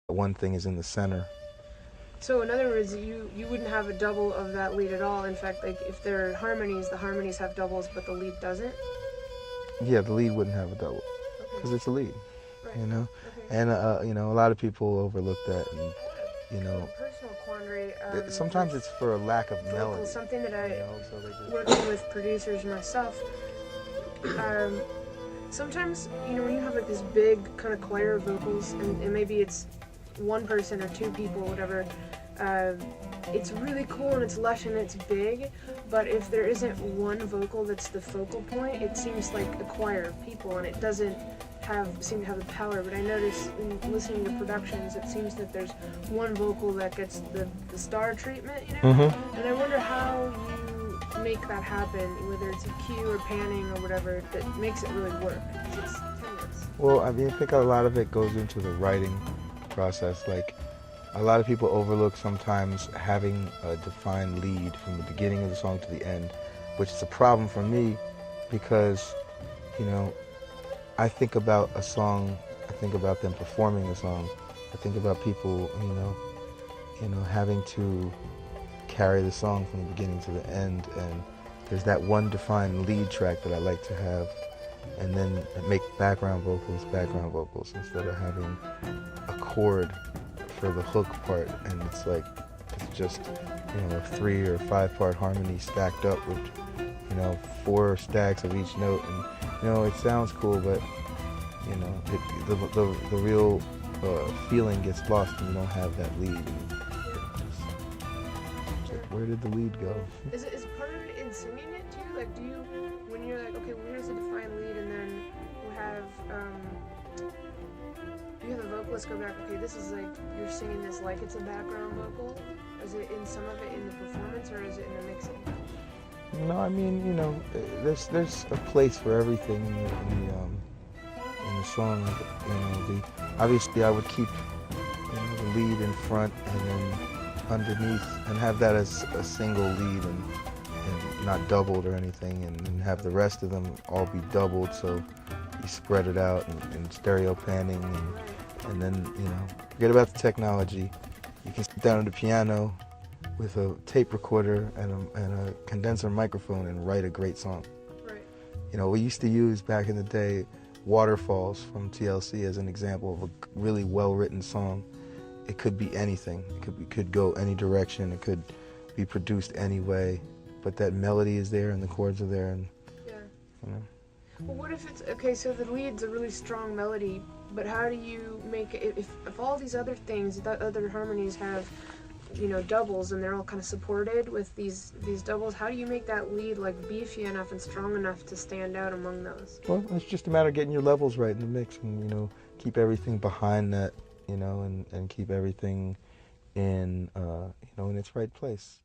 one thing is in the center. So in other words, you wouldn't have a double of that lead at all. In fact, like if there are harmonies, the harmonies have doubles, but the lead doesn't. Yeah, the lead wouldn't have a double because Okay. it's a lead, Right. you know. Okay. And a lot of people overlook that, and Personal quandary. sometimes it's for a lack of Vocals, melody. something that I So they just working with producers myself. Um, Sometimes when you have like this big kind of choir of vocals, and maybe it's one person or two people, whatever. Uh, it's really cool and it's lush and it's big, but if there isn't one vocal that's the focal point, it seems like a choir of people, and it doesn't seem to have the power. But I notice in listening to productions, it seems that there's one vocal that gets the star treatment, Mm-hmm. And I wonder how you make that happen, whether it's a cue or panning or whatever, that makes it really work. It's tenuous. Well, I mean, I think a lot of it goes into the writing process. Like, a lot of people overlook sometimes having a defined lead from the beginning of the song to the end, which is a problem for me because, I think about a song, I think about them performing a song, I think about people, having to carry the song from the beginning to the end, and there's that one defined lead track that I like to have, and then make background vocals instead of having a chord for the hook part, and it's just a 3 or 5 part harmony stacked up with 4 stacks of each note, and it sounds cool, but the real feeling gets lost when you don't have that lead. It's like, where did the lead go? Is part of it in singing it too? Like, do you, when you're like, okay, well, here's a defined lead, and then you have the vocalist go back, okay, this is like, you're singing this like it's a background vocal? Is it in some of it in the performance, or is it in the mixing? No, I mean, there's a place for everything in the song. Obviously I would keep the lead in front and then underneath, and have that as a single lead and not doubled or anything, and have the rest of them all be doubled, so you spread it out and stereo panning, and then forget about the technology. You can sit down at the piano with a tape recorder and a condenser microphone and write a great song. Right. We used to use back in the day Waterfalls from TLC as an example of a really well-written song. It could be anything. It could go any direction. It could be produced any way, but that melody is there and the chords are there, and yeah. Well, what if it's okay? So the lead's a really strong melody, but how do you make it if all these other things, the other harmonies have doubles, and they're all kind of supported with these doubles? How do you make that lead like beefy enough and strong enough to stand out among those? Well, it's just a matter of getting your levels right in the mix, and keep everything behind that, and keep everything in in its right place.